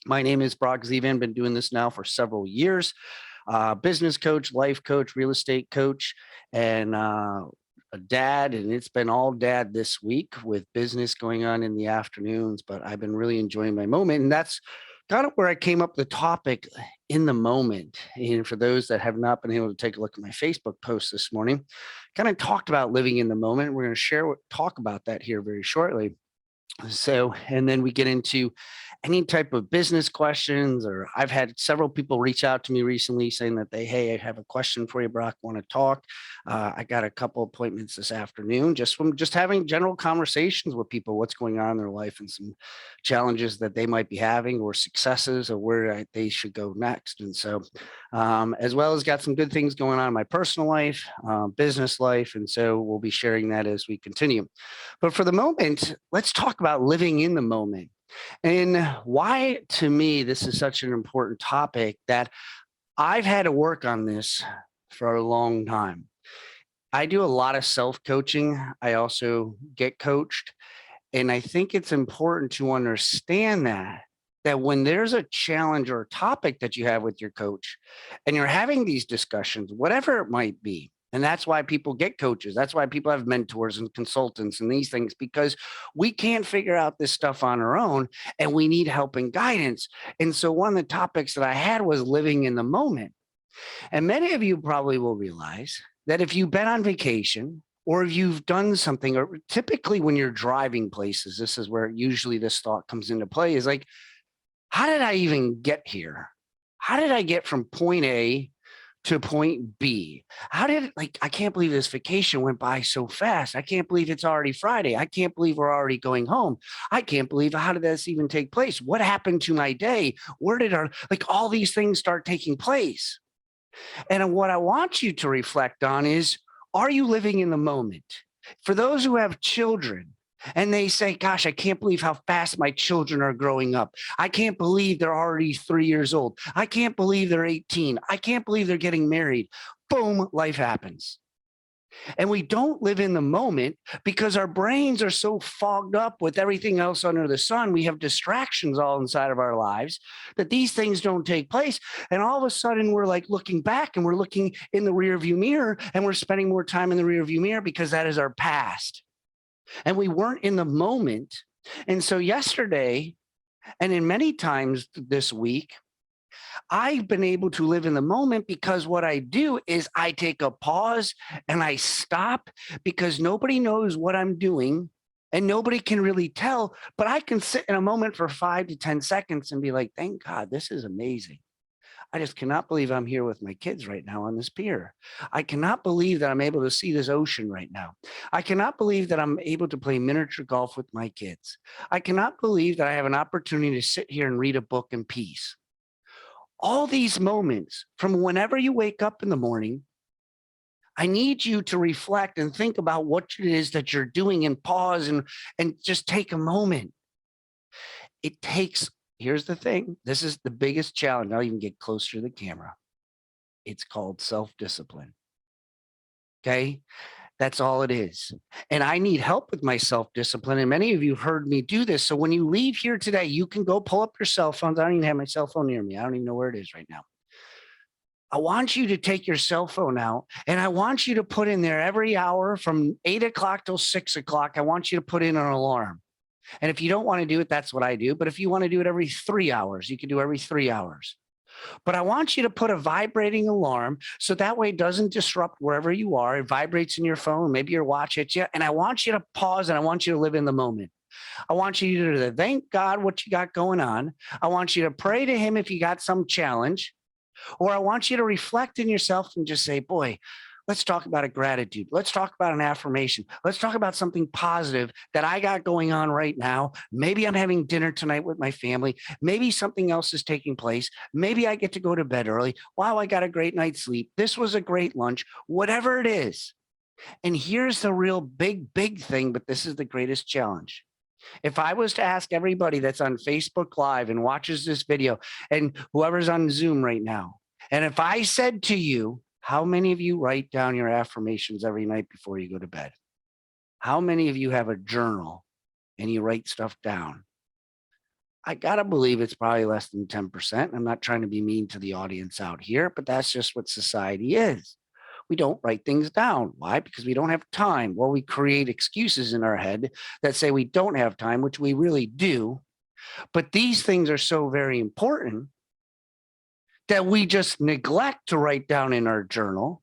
My name is Zevan. Been doing this now for several years. Business coach, life coach, real estate coach, and a dad. And it's been all dad this week with business going on in the afternoons. But I've been really enjoying my moment, and that's kind of where I came up with the topic in the moment. And for those that have not been able to take a look at my Facebook post this morning, kind of talked about living in the moment. We're going to talk about that here very shortly. So, and then we get into any type of business questions, or I've had several people reach out to me recently saying that hey, I have a question for you, Brock, want to talk. I got a couple appointments this afternoon just from just having general conversations with people, what's going on in their life and some challenges that they might be having or successes or where they should go next. And so, as well as got some good things going on in my personal life, business life. And so we'll be sharing that as we continue. But for the moment, let's talk about living in the moment and why, to me, this is such an important topic that I've had to work on this for a long time. I do a lot of self-coaching. I also get coached. And I think it's important to understand that when there's a challenge or a topic that you have with your coach and you're having these discussions, whatever it might be, and that's why people get coaches. That's why people have mentors and consultants and these things, because we can't figure out this stuff on our own and we need help and guidance. And so one of the topics that I had was living in the moment. And many of you probably will realize that if you've been on vacation or if you've done something, or typically when you're driving places, this is where usually this thought comes into play, is like, how did I even get here? How did I get from point A to point B? I can't believe this vacation went by so fast. I can't believe it's already Friday. I can't believe we're already going home. I can't believe, how did this even take place? What happened to my day? Where did all these things start taking place? And what I want you to reflect on is, are you living in the moment? For those who have children, and they say, gosh, I can't believe how fast my children are growing up. I can't believe they're already 3 years old. I can't believe they're 18. I can't believe they're getting married. Boom, life happens. And we don't live in the moment because our brains are so fogged up with everything else under the sun. We have distractions all inside of our lives that these things don't take place. And all of a sudden we're like looking back and we're looking in the rearview mirror and we're spending more time in the rearview mirror because that is our past. And we weren't in the moment. And so yesterday, and in many times this week, I've been able to live in the moment because what I do is I take a pause and I stop, because nobody knows what I'm doing and nobody can really tell, but I can sit in a moment for 5 to 10 seconds and be like, thank God, this is amazing. I just cannot believe I'm here with my kids right now on this pier. I cannot believe that I'm able to see this ocean right now. I cannot believe that I'm able to play miniature golf with my kids. I cannot believe that I have an opportunity to sit here and read a book in peace. All these moments from whenever you wake up in the morning, I need you to reflect and think about what it is that you're doing and pause and just take a moment. It takes, here's the thing. This is the biggest challenge. I'll even get closer to the camera. It's called self-discipline. Okay. That's all it is. And I need help with my self-discipline. And many of you heard me do this. So when you leave here today, you can go pull up your cell phones. I don't even have my cell phone near me. I don't even know where it is right now. I want you to take your cell phone out and I want you to put in there every hour from 8 o'clock till 6 o'clock. I want you to put in an alarm. And if you don't want to do it, that's what I do. But if you want to do it every 3 hours, you can do every 3 hours. But I want you to put a vibrating alarm so that way it doesn't disrupt wherever you are. It vibrates in your phone, maybe your watch hits you. And I want you to pause and I want you to live in the moment. I want you to thank God what you got going on. I want you to pray to him if you got some challenge, or I want you to reflect in yourself and just say, boy, let's talk about a gratitude. Let's talk about an affirmation. Let's talk about something positive that I got going on right now. Maybe I'm having dinner tonight with my family. Maybe something else is taking place. Maybe I get to go to bed early. Wow, I got a great night's sleep. This was a great lunch, whatever it is. And here's the real big thing, but this is the greatest challenge. If I was to ask everybody that's on Facebook Live and watches this video and whoever's on Zoom right now, and if I said to you, how many of you write down your affirmations every night before you go to bed? How many of you have a journal and you write stuff down? I gotta believe it's probably less than 10%. I'm not trying to be mean to the audience out here, but that's just what society is. We don't write things down. Why? Because we don't have time. Well, we create excuses in our head that say we don't have time, which we really do. But these things are so very important that we just neglect to write down in our journal.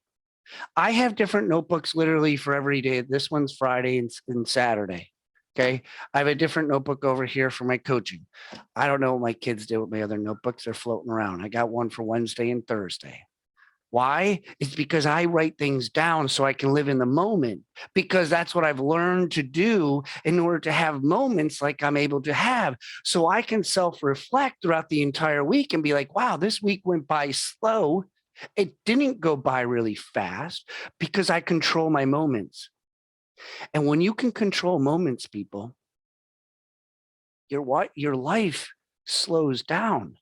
I have different notebooks literally for every day. This one's Friday and Saturday. Okay. I have a different notebook over here for my coaching. I don't know what my kids do with my other notebooks. They're floating around. I got one for Wednesday and Thursday. Why? It's because I write things down so I can live in the moment, because that's what I've learned to do in order to have moments like I'm able to have. So I can self-reflect throughout the entire week and be like, wow, this week went by slow. It didn't go by really fast because I control my moments. And when you can control moments, people, your life slows down.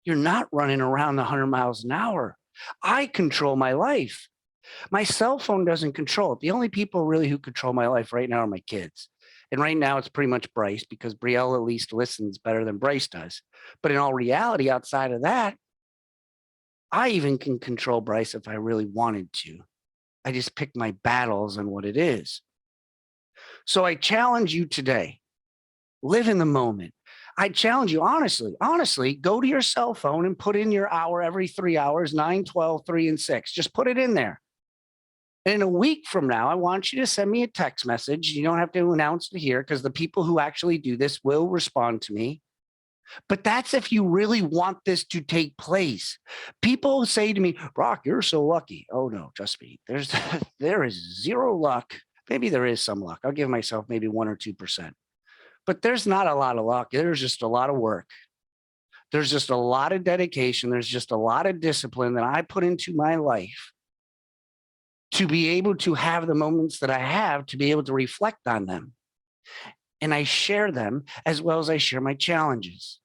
You're not running around 100 miles an hour. I control my life. My cell phone doesn't control it. The only people really who control my life right now are my kids. And right now it's pretty much Bryce, because Brielle at least listens better than Bryce does. But in all reality, outside of that, I even can control Bryce if I really wanted to. I just pick my battles on what it is. So I challenge you today, live in the moment. I challenge you, honestly, go to your cell phone and put in your hour every 3 hours, 9, 12, 3, and 6. Just put it in there. And in a week from now, I want you to send me a text message. You don't have to announce it here, because the people who actually do this will respond to me. But that's if you really want this to take place. People say to me, Brock, you're so lucky. Oh no, trust me. There is zero luck. Maybe there is some luck. I'll give myself maybe 1 or 2%. But there's not a lot of luck. There's just a lot of work. There's just a lot of dedication. There's just a lot of discipline that I put into my life to be able to have the moments that I have, to be able to reflect on them. And I share them as well as I share my challenges.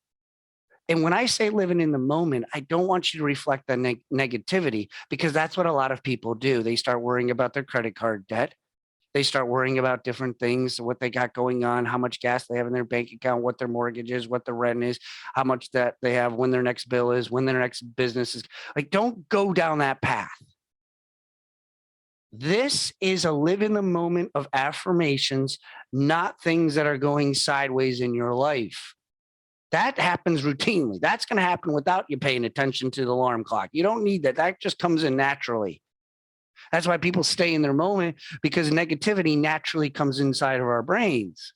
And when I say living in the moment, I don't want you to reflect on negativity, because that's what a lot of people do. They start worrying about their credit card debt. They start worrying about different things, what they got going on, how much gas they have in their bank account, what their mortgage is, what the rent is, how much debt they have, when their next bill is, when their next business is. Like, don't go down that path. This is a live in the moment of affirmations, not things that are going sideways in your life. That happens routinely. That's going to happen without you paying attention to the alarm clock. You don't need that. That just comes in naturally. That's why people stay in their moment, because negativity naturally comes inside of our brains.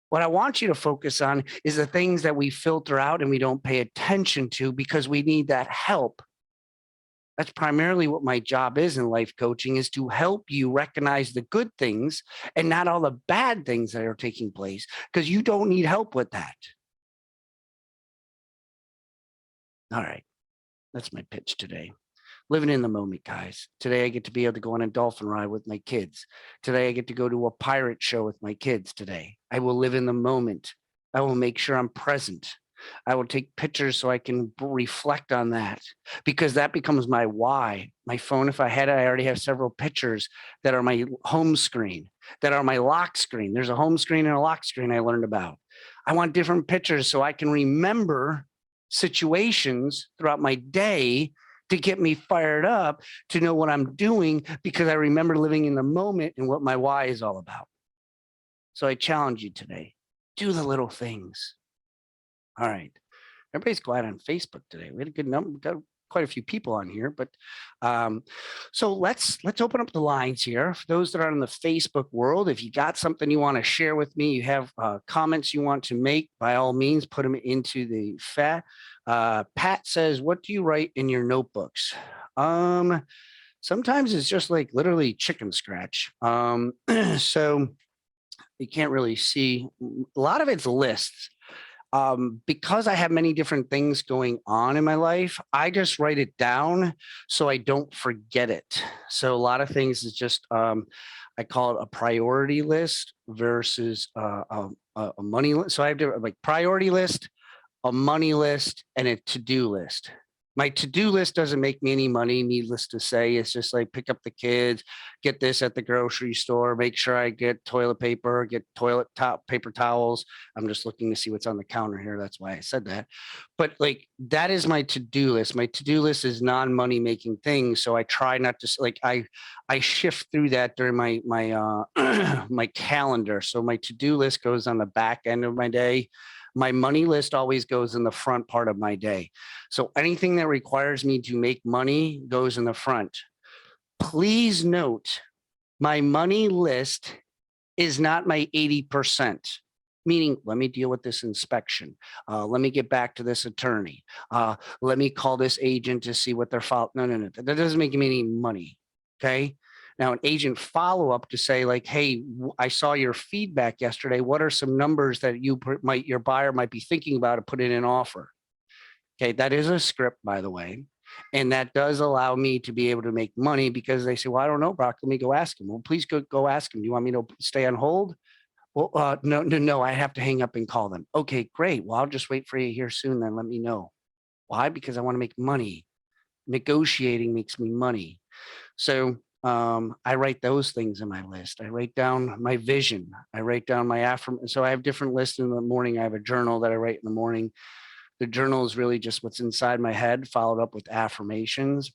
What I want you to focus on is the things that we filter out and we don't pay attention to because we need that help. That's primarily what my job is in life coaching, is to help you recognize the good things and not all the bad things that are taking place, because you don't need help with that. All right, that's my pitch today. Living in the moment, guys. Today I get to be able to go on a dolphin ride with my kids. Today I get to go to a pirate show with my kids today. I will live in the moment. I will make sure I'm present. I will take pictures so I can reflect on that, because that becomes my why. My phone, if I had it, I already have several pictures that are my home screen, that are my lock screen. There's a home screen and a lock screen I learned about. I want different pictures so I can remember situations throughout my day to get me fired up to know what I'm doing, because I remember living in the moment and what my why is all about. So I challenge you today, do the little things. All right. Everybody's quiet on Facebook today. We had a good number, got quite a few people on here, but so let's open up the lines here. For those that are in the Facebook world, if you got something you want to share with me, you have comments you want to make, by all means, put them into the chat. Pat says, what do you write in your notebooks? Sometimes it's just like literally chicken scratch. So you can't really see. A lot of it's lists. Because I have many different things going on in my life, I just write it down so I don't forget it. So a lot of things is just, I call it a priority list versus a money list. So I have to like priority list, a money list, and a to-do list. My to-do list doesn't make me any money, needless to say. It's just like pick up the kids, get this at the grocery store, make sure I get toilet paper, get paper towels. I'm just looking to see what's on the counter here. That's why I said that. But like that is my to-do list. My to-do list is non-money making things. So I try not to like I shift through that during my my calendar. So my to-do list goes on the back end of my day. My money list always goes in the front part of my day. So anything that requires me to make money goes in the front. Please note, my money list is not my 80%, meaning let me deal with this inspection. Let me get back to this attorney. Let me call this agent to see what their file. No. That doesn't make me any money. Okay. Now, an agent follow up to say like, hey, I saw your feedback yesterday. What are some numbers that your buyer might be thinking about to put in an offer? Okay, that is a script, by the way. And that does allow me to be able to make money because they say, well, I don't know, Brock, let me go ask him. Well, please go ask him. Do you want me to stay on hold? Well, no, I have to hang up and call them. Okay, great. Well, I'll just wait for you here soon. Then let me know. Why? Because I want to make money. Negotiating makes me money. So I write those things in my list. I write down my vision. I write down my affirmation. So I have different lists in the morning. I have a journal that I write in the morning. The journal is really just what's inside my head, followed up with affirmations.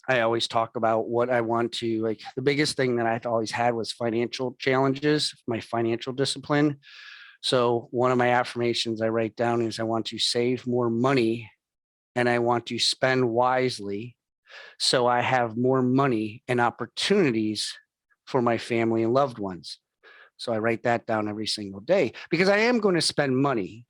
I always talk about what I want to like. The biggest thing that I've always had was financial challenges, my financial discipline. So one of my affirmations I write down is I want to save more money and I want to spend wisely so I have more money and opportunities for my family and loved ones. So I write that down every single day because I am going to spend money.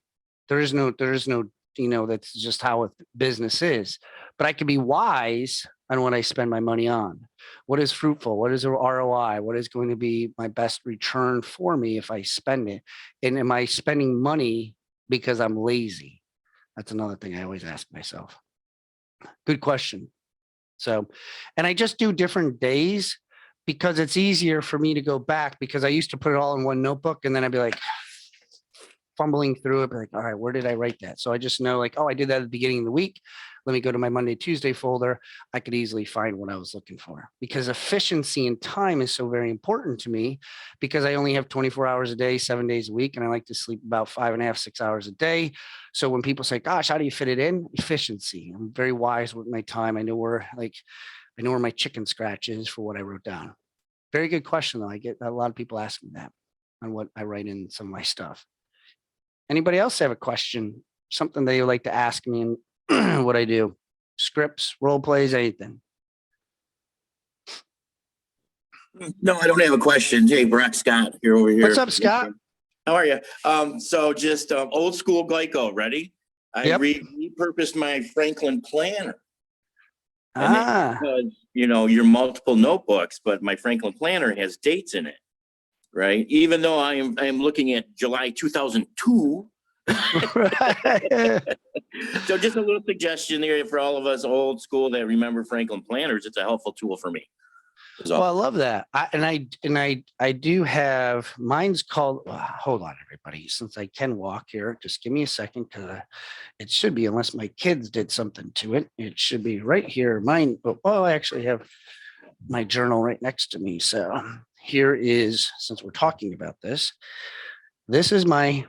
There is no, that's just how business is. But I can be wise on what I spend my money on. What is fruitful? What is a ROI? What is going to be my best return for me if I spend it? And am I spending money because I'm lazy? That's another thing I always ask myself. Good question. So, and I just do different days because it's easier for me to go back because I used to put it all in one notebook and then I'd be like fumbling through it, be like, all right, where did I write that? So I just know like, oh, I did that at the beginning of the week. Let me go to my Monday, Tuesday folder. I could easily find what I was looking for because efficiency and time is so very important to me because I only have 24 hours a day, 7 days a week. And I like to sleep about 5.5, 6 hours a day. So when people say, gosh, how do you fit it in? Efficiency. I'm very wise with my time. I know where my chicken scratch is for what I wrote down. Very good question though. I get a lot of people ask me that on what I write in some of my stuff. Anybody else have a question? Something they would like to ask me and what I do? Scripts, role plays, anything. No, I don't have a question. Hey, Brock Scott, you're over here. What's up, Scott? How are you? So just old school Geico, ready? I repurposed my Franklin planner. Because, you're multiple notebooks, but my Franklin planner has dates in it, right? Even though I am looking at July 2002. So just a little suggestion there for all of us old school that remember Franklin planners. It's a helpful tool for me. Well, I love that. I do have mine's called. Hold on, everybody. Since I can walk here, just give me a second because it should be, unless my kids did something to it. It should be right here. Mine. Oh, I actually have my journal right next to me. So here is, since we're talking about this, this is my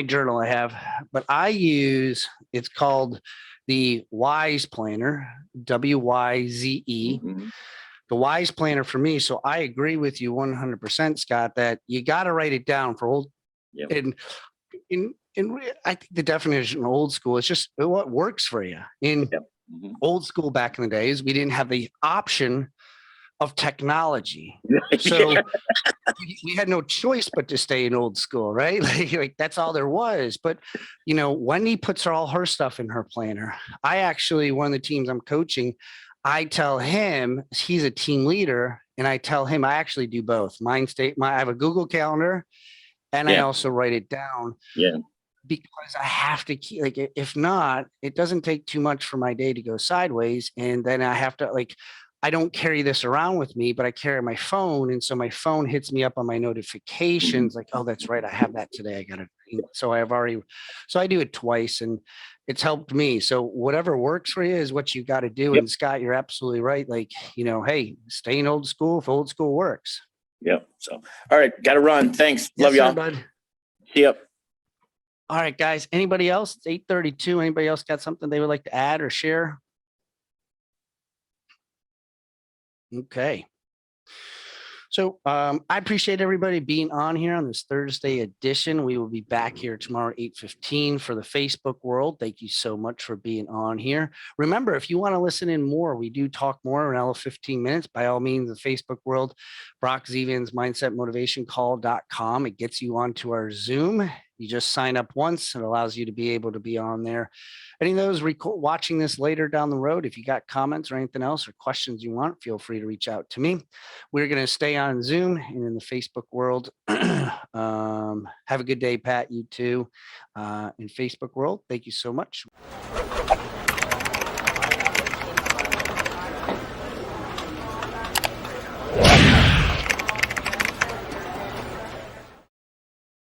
journal I have, but I use. It's called the Wise Planner, WYZE. Mm-hmm. The Wise Planner for me. So I agree with you 100%, Scott, that you got to write it down for old. Yep. And I think the definition of old school is just what works for you. In old school back in the days, we didn't have the option of technology. So we had no choice but to stay in old school, right? Like that's all there was. But, Wendy puts all her stuff in her planner. I actually, one of the teams I'm coaching, I tell him, he's a team leader, and I tell him I actually do both. I have a Google Calendar, and I also write it down. Yeah. Because I have to keep, like, if not, it doesn't take too much for my day to go sideways, and then I have to, like, I don't carry this around with me, but I carry my phone, and so my phone hits me up on my notifications, like, oh, that's right, I have that today. I got it. So I do it twice, and it's helped me. So whatever works for you is what you got to do. Yep. And Scott, you're absolutely right. Like, hey, staying old school if old school works. Yep. So, all right, got to run. Thanks. Yes, Love sir, y'all. bud. See ya. All right, guys. Anybody else? It's 8:32. Anybody else got something they would like to add or share? Okay. So I appreciate everybody being on here on this Thursday edition. We will be back here tomorrow, 8:15 for the Facebook world. Thank you so much for being on here. Remember, if you want to listen in more, we do talk more in all of 15 minutes. By all means, the Facebook world, Brock Zevan's mindsetmotivationcall.com. It gets you onto our Zoom. You just sign up once. It allows you to be able to be on there. Any of those watching this later down the road, if you got comments or anything else or questions you want, feel free to reach out to me. We're going to stay on Zoom and in the Facebook world. Have a good day, Pat. You too. In Facebook world, thank you so much.